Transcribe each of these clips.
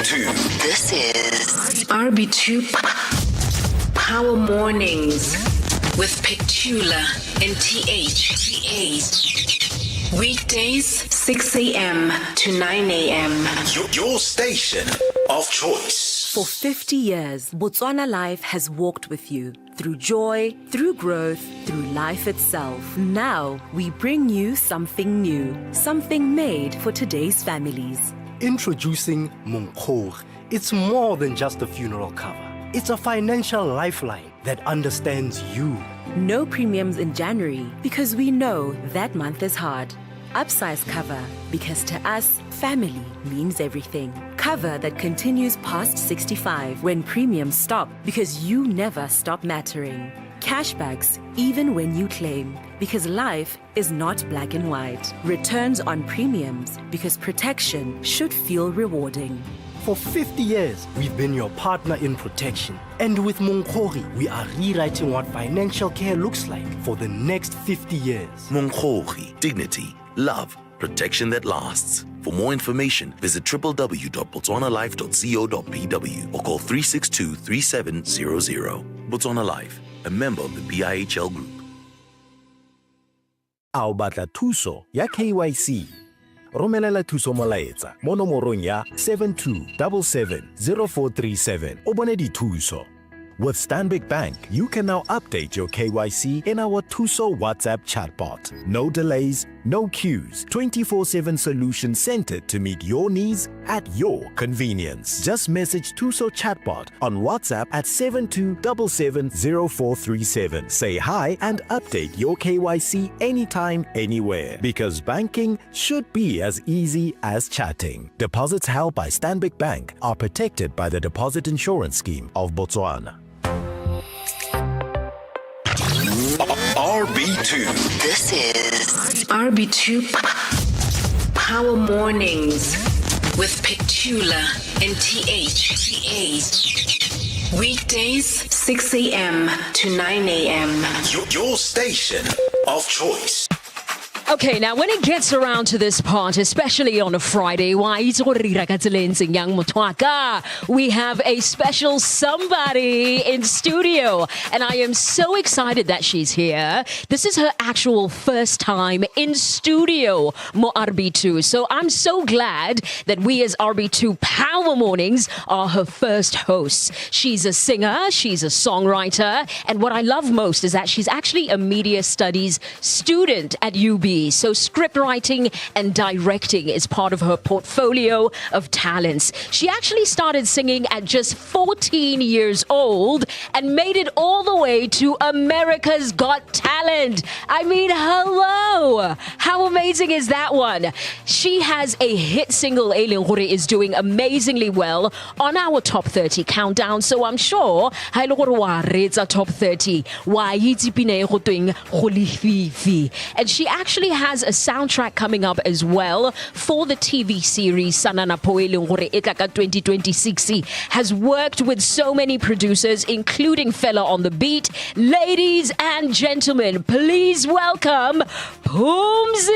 Rb2. This is Rb2 Power Mornings with Petula and TH. Weekdays, 6 a.m. to 9 a.m. Your station of choice. For 50 years, Botswana Life has walked with you through joy, through growth, through life itself. Now, we bring you something new, something made for today's families. Introducing Monkgori. It's more than just a funeral cover. It's a financial lifeline that understands you. No premiums in January because we know that month is hard. Upsize cover because to us, family means everything. Cover that continues past 65 when premiums stop because you never stop mattering. Cashbacks even when you claim because life is not black and white. Returns on premiums because protection should feel rewarding. For 50 years, we've been your partner in protection. And with Monkgori, we are rewriting what financial care looks like for the next 50 years. Monkgori, dignity, love, protection that lasts. For more information, visit www.botswanalife.co.pw or call 362-3700. Botswana Life, a member of the PIHL Group. A o batla thuso ya KYC. Romelela thuso molaetsa mo nomorong ya 72770437 o bone dithuso. With Stanbic Bank, you can now update your KYC in our Thuso WhatsApp chatbot. No delays, no queues, 24/7 solution centered to meet your needs at your convenience. Just message Thuso chatbot on WhatsApp at 72770437. Say hi and update your KYC anytime, anywhere. Because banking should be as easy as chatting. Deposits held by Stanbic Bank are protected by the Deposit Insurance Scheme of Botswana. Rb2. This is Rb2 Power Mornings with Petula and TH. Weekdays, 6 a.m. to 9 a.m. Your station of choice. Okay, now when it gets around to this part, especially on a Friday, we have a special somebody in studio. And I am so excited that she's here. This is her actual first time in studio, Mo Rb2. So I'm so glad that we as Rb2 Power Mornings are her first hosts. She's a singer, she's a songwriter, and what I love most is that she's actually a media studies student at UB. So script writing and directing is part of her portfolio of talents. She actually started singing at just 14 years old and made it all the way to America's Got Talent. I mean, hello! How amazing is that one? She has a hit single, Aileen Hore is doing amazingly well on our top 30 countdown. So I'm sure it's a top 30. And she actually has a soundtrack coming up as well for the TV series Sanana Poeleng Hore Etlaka 2026. Has worked with so many producers, including Fella on the Beat. Ladies and gentlemen, please welcome PHOMZIE!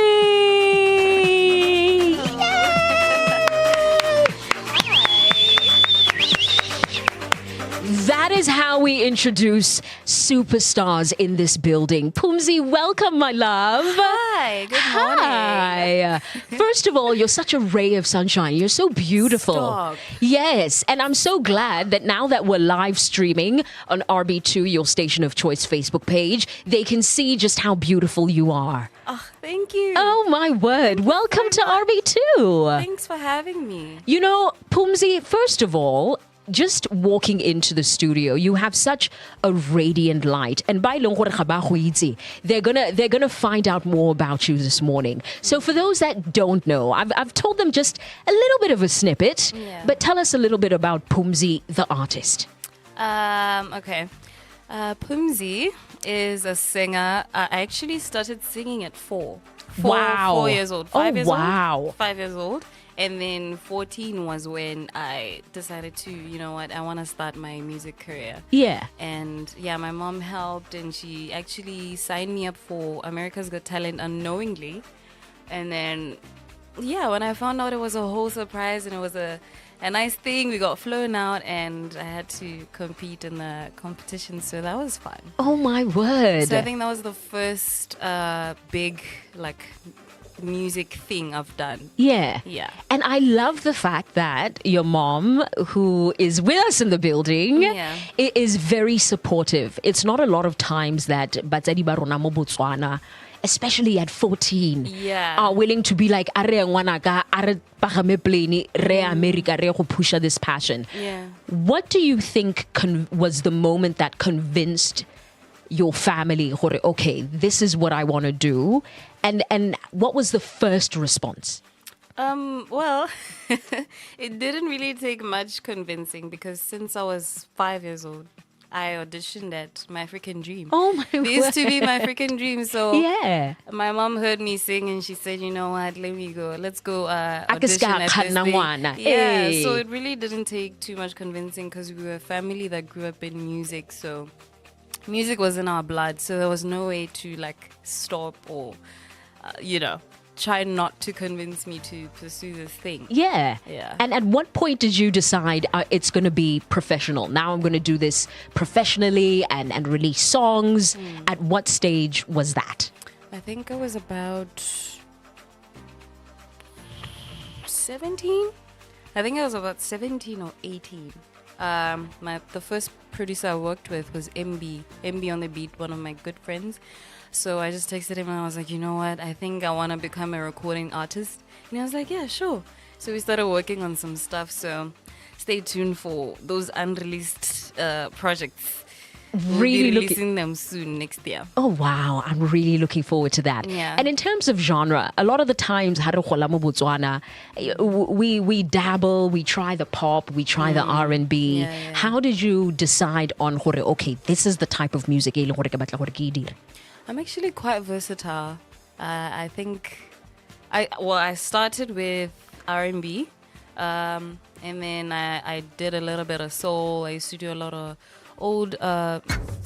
That is how we introduce superstars in this building. PHOMZIE, welcome, my love. Hi, good morning. Hi. First of all, you're such a ray of sunshine. You're so beautiful. Stop. Yes, and I'm so glad that now that we're live streaming on Rb2, your station of choice Facebook page, they can see just how beautiful you are. Oh, thank you. Oh, my word. Welcome to Rb2. Thanks for having me. You know, PHOMZIE, first of all, just walking into the studio, you have such a radiant light. And by they're gonna find out more about you this morning. So for those that don't know, I've told them just a little bit of a snippet, but tell us a little bit about PHOMZIE, the artist. Okay. PHOMZIE is a singer. I actually started singing at 4 years old. 5 years old. 5 years old. And then 14 was when I decided to, you know what, I want to start my music career. Yeah. And yeah, my mom helped and she actually signed me up for America's Got Talent unknowingly. And then yeah, when I found out it was a whole surprise and it was a nice thing, we got flown out and I had to compete in the competition, so that was fun. Oh my word. So I think that was the first big music thing I've done. Yeah. Yeah. And I love the fact that your mom, who is with us in the building, is very supportive. It's not a lot of times that batsadi ba rona mo Botswana, especially at 14, are willing to be like, are ngwanaka, are pagame plane, re America, re go pusha this passion. Yeah. What do you think was the moment that convinced your family, okay, this is what I want to do? And what was the first response? Well, it didn't really take much convincing because since I was 5 years old, I auditioned at My African Dream. Oh my It used to be My African Dream. So yeah, my mom heard me sing and she said, you know what, let me go. Let's go audition at this thing. Yeah, so it really didn't take too much convincing because we were a family that grew up in music. So music was in our blood. So there was no way to stop or, try not to convince me to pursue this thing. Yeah. And at what point did you decide it's going to be professional? Now I'm going to do this professionally and release songs. At what stage was that? I think I was about 17. I think I was about 17 or 18. The first producer I worked with was MB on the Beat, one of my good friends. So I just texted him and I was like, you know what, I think I want to become a recording artist. And he was like, yeah, sure. So we started working on some stuff. So stay tuned for those unreleased projects. Really we'll be releasing them soon next year. Oh wow, I'm really looking forward to that. Yeah. And in terms of genre, a lot of the times Botswana, we dabble, we try the pop, we try the R&B. Yeah. How did you decide on okay, this is the type of music I'm actually quite versatile. I think I started with R&B, and then I did a little bit of soul. I used to do a lot of old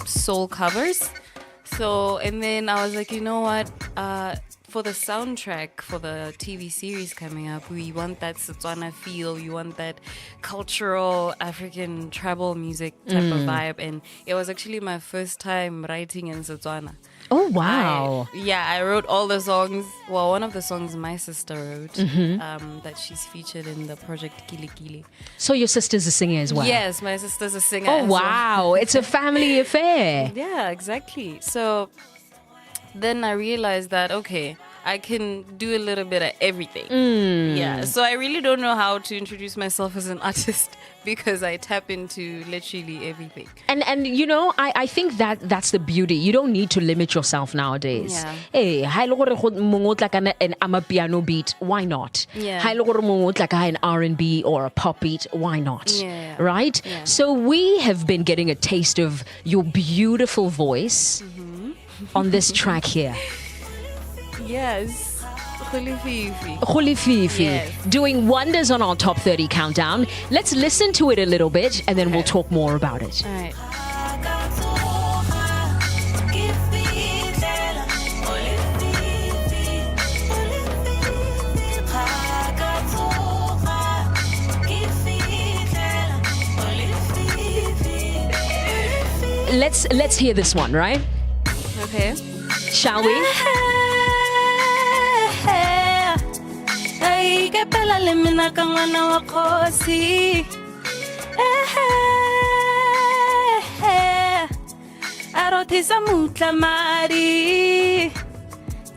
soul covers. So, and then I was like, you know what? For the soundtrack for the TV series coming up, we want that Setswana feel. We want that cultural African tribal music type of vibe. And it was actually my first time writing in Setswana. Oh, wow. I wrote all the songs. Well, one of the songs my sister wrote, that she's featured in the project Kili Kili. So your sister's a singer as well? Yes, my sister's a singer. Oh, wow. It's a family affair. Yeah, exactly. So then I realized that, okay, I can do a little bit of everything. Yeah, so I really don't know how to introduce myself as an artist because I tap into literally everything. And I think that's the beauty. You don't need to limit yourself nowadays. Yeah. Hey, I'm a piano beat, why not? Yeah. An R&B or a pop beat, why not? Yeah. Right? Yeah. So we have been getting a taste of your beautiful voice on this track here. Yes. Khulififi, Yes. doing wonders on our top 30 countdown. Let's listen to it a little bit and then we'll talk more about it. All right. Let's hear this one, right? Okay. Shall we? Arothisa mutlamari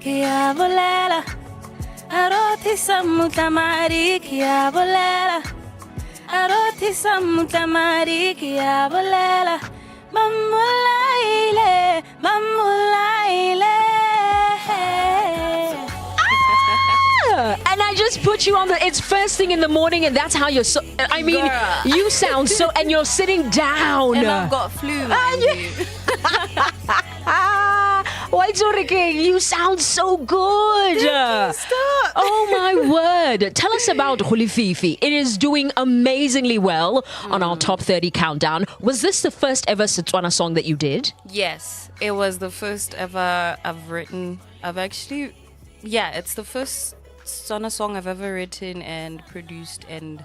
kia bolela Arothisa mutlamari kia bolela Arothisa mutlamari kia bolela Mamulaile Mamulaile And I just put you on it's first thing in the morning and that's how you're so, I mean, Girl. you sound so, and you're sitting down. And I've got flu, mind you. You sound so good. Stop. Oh my word. Tell us about Khulififi. It is doing amazingly well on our top 30 countdown. Was this the first ever Setswana song that you did? Yes, it was the first ever I've written. It's the first Sona song I've ever written and produced and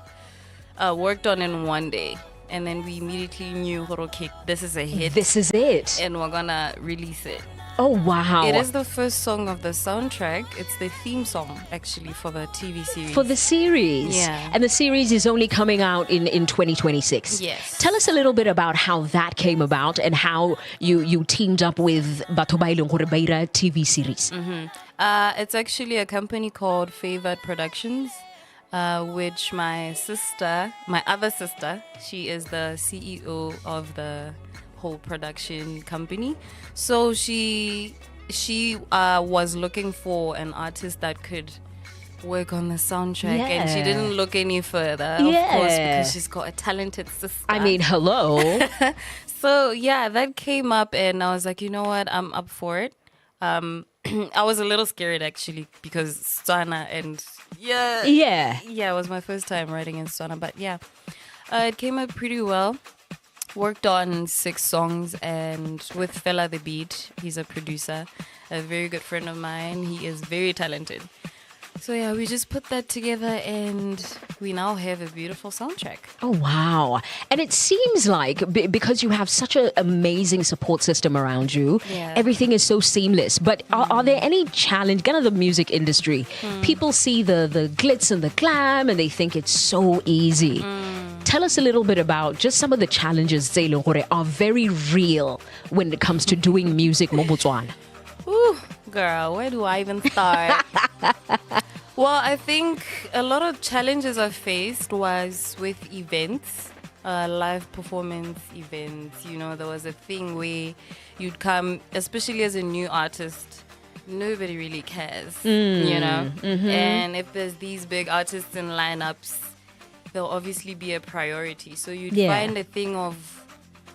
worked on in one day. And then we immediately knew, okay, this is a hit. This is it. And we're gonna release it. Oh, wow. It is the first song of the soundtrack. It's the theme song, actually, for the TV series. For the series. Yeah. And the series is only coming out in 2026. Yes. Tell us a little bit about how that came about and how you teamed up with Batho ba ileng gore ba ira TV series. It's actually a company called Favored Productions, which my other sister, she is the CEO of the whole production company. So she was looking for an artist that could work on the soundtrack, and she didn't look any further, of course, because she's got a talented sister. I mean, hello. So yeah, that came up, and I was like, you know what, I'm up for it. I was a little scared actually because Setswana and it was my first time writing in Setswana, but it came out pretty well. Worked on 6 songs, and with Fela the Beat, he's a producer, a very good friend of mine. He is very talented. So yeah, we just put that together and we now have a beautiful soundtrack. Oh, wow. And it seems like because you have such an amazing support system around you, everything is so seamless. But are there any challenge, kind of the music industry? People see the glitz and the glam and they think it's so easy. Tell us a little bit about just some of the challenges that are very real when it comes to doing music mo Botswana. Ooh, girl, where do I even start? Well, I think a lot of challenges I faced was with events, live performance events. You know, there was a thing where you'd come, especially as a new artist, nobody really cares, you know? And if there's these big artists in lineups, there'll obviously be a priority. So you'd find a thing of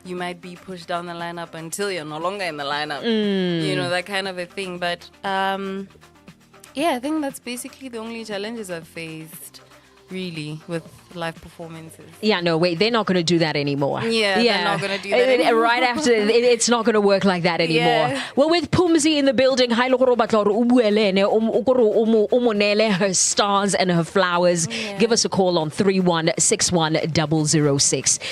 you might be pushed down the lineup until you're no longer in the lineup. You know, that kind of a thing. But I think that's basically the only challenges I've faced, really, with live performances. Yeah, no, wait, they're not going to do that anymore. They're not going to do that anymore. Right after, it's not going to work like that anymore. Yeah. Well, with PHOMZIE in the building, her stars and her flowers. Give us a call on 3161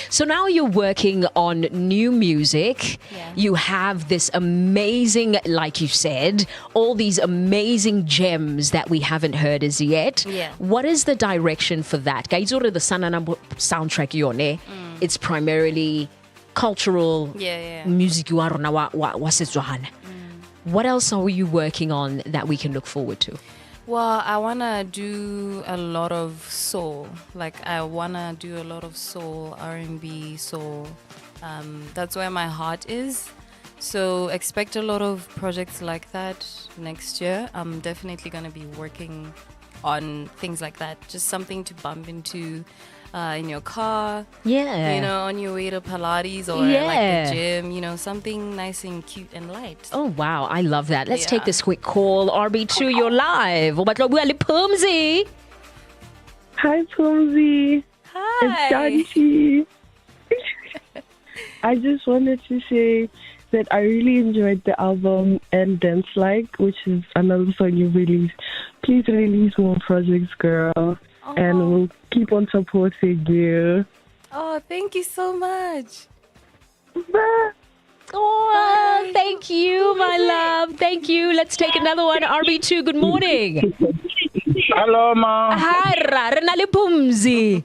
So now you're working on new music. You have this amazing, like you said, all these amazing gems that we haven't heard as yet. What is the direction for that? The Sanana soundtrack it's primarily cultural music. What else are you working on that we can look forward to? Well, I want to do a lot of soul. I want to do a lot of soul, R&B, soul. That's where my heart is. So expect a lot of projects like that next year. I'm definitely going to be working on things like that. Just something to bump into in your car. You know, on your way to Pilates or like the gym. You know, something nice and cute and light. Oh, wow. I love that. Let's take this quick call. Rb2, you're live. PHOMZIE. Hi, PHOMZIE. Hi. It's Shanti. I just wanted to say that I really enjoyed the album and Dance Like, which is another song you released. Please release more projects, girl. And we'll keep on supporting you. Oh, thank you so much. Bye. Oh, thank you, my love. Thank you. Let's take another one. Rb2, good morning. Hello, ma. Hi, Renale PHOMZIE.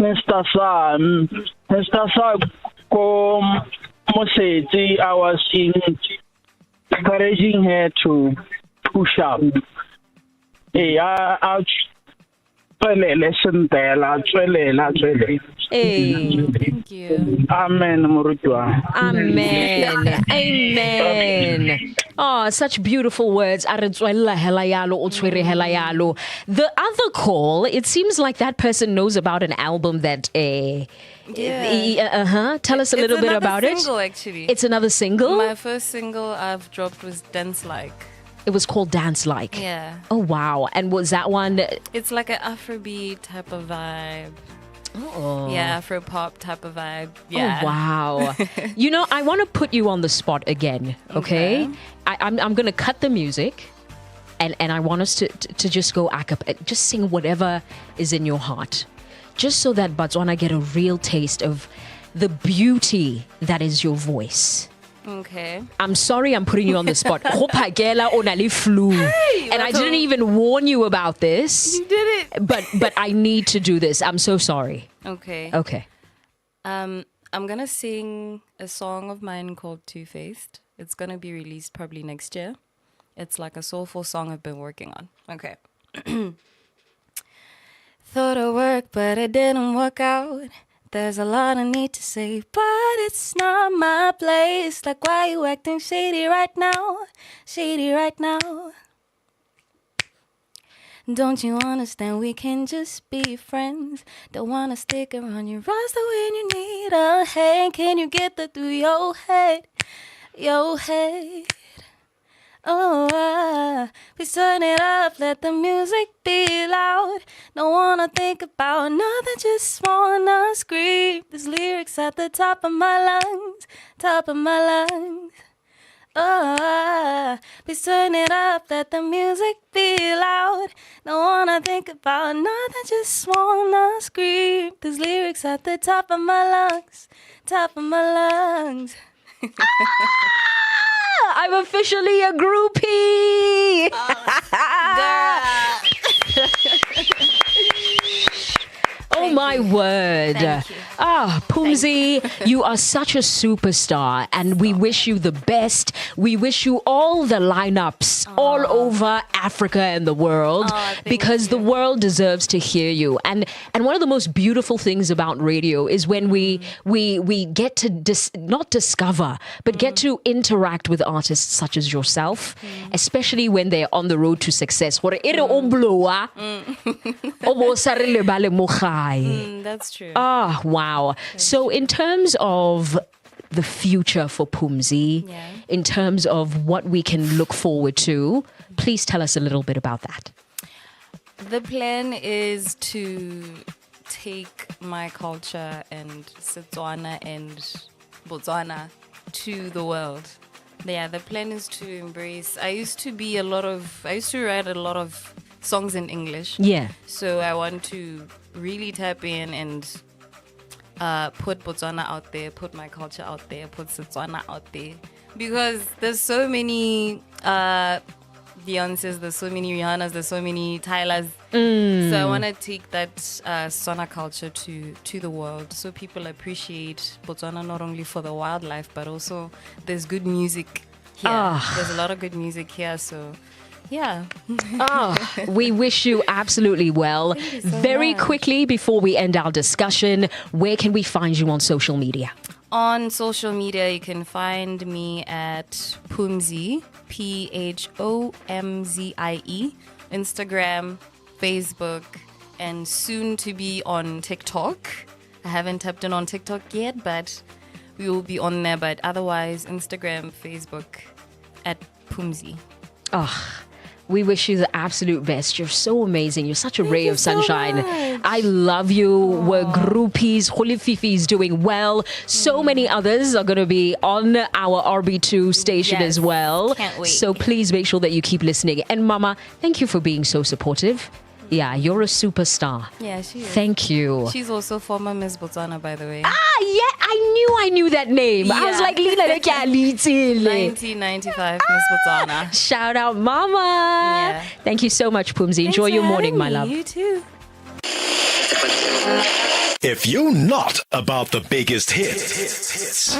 Mr. Sam, Mosetsi, I was encouraging her to push up. I'll listen there. Thank you. Amen, Murutwa. Amen. Amen. Oh, such beautiful words. The other call, it seems like that person knows about an album that tell us a little bit about it. It's another single, actually. It's another single? My first single I've dropped was Dance Like. It was called Dance Like. Yeah. Oh, wow. And was that one? It's like an Afrobeat type of vibe. Oh. Yeah, Afro pop type of vibe. Yeah. Oh, wow. I want to put you on the spot again, okay? I'm going to cut the music and I want us to just go a cappella, just sing whatever is in your heart. Just so that Botswana get a real taste of the beauty that is your voice. Okay. I'm sorry I'm putting you on the spot. Flu. And I didn't even warn you about this. You did it. But I need to do this. I'm so sorry. Okay. Okay. I'm going to sing a song of mine called Two-Faced. It's going to be released probably next year. It's like a soulful song I've been working on. Okay. Thought it worked, but it didn't work out. There's a lot I need to say, but it's not my place. Like, why you acting shady right now? Shady right now. Don't you understand we can just be friends? Don't wanna stick around your roster when you need a hand. Can you get that through your head? Your head. Oh, please turn it up, let the music be loud. Don't wanna think about nothing, just wanna scream these lyrics at the top of my lungs, top of my lungs. Oh, please turn it up, let the music be loud. Don't wanna think about nothing, just wanna scream these lyrics at the top of my lungs, top of my lungs. I'm officially a groupie. Oh my word. PHOMZIE, you are such a superstar and we wish you the best. We wish you all the lineups all over Africa and the world because the world deserves to hear you. And one of the most beautiful things about radio is when we get to not discover, but get to interact with artists such as yourself, especially when they're on the road to success. That's true. Oh, wow. So in terms of the future for PHOMZIE, in terms of what we can look forward to, please tell us a little bit about that. The plan is to take my culture and Setswana and Botswana to the world. Yeah, the plan is to embrace. I used to write a lot of songs in English. Yeah. So I want to really tap in and put Botswana out there, put my culture out there, put Setswana out there. Because there's so many Beyoncés, there's so many Rihannas, there's so many Tylers. So I want to take that Setswana culture to the world so people appreciate Botswana not only for the wildlife, but also there's good music here. There's a lot of good music here, so... yeah. We wish you absolutely well. Very quickly, before we end our discussion, where can we find you on social media? On social media, you can find me at PHOMZIE, PHOMZIE, Instagram, Facebook, and soon to be on TikTok. I haven't tapped in on TikTok yet, but we will be on there. But otherwise, Instagram, Facebook, at PHOMZIE. We wish you the absolute best. You're so amazing. You're such a ray of sunshine. I love you. We're groupies. Holy Fifi is doing well. So many others are going to be on our Rb2 station as well. Can't wait. So please make sure that you keep listening. And Mama, thank you for being so supportive. Yeah, you're a superstar. Yeah, she is. Thank you. She's also former Miss Botswana, by the way. Yeah, I knew that name. I was like, 1995 Miss Botswana. Shout out, Mama. Yeah. Thank you so much, PHOMZIE. Enjoy your morning, my love. You too. If you're not about the biggest hits,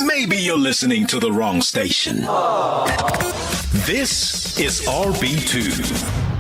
maybe you're listening to the wrong station. This is RB2.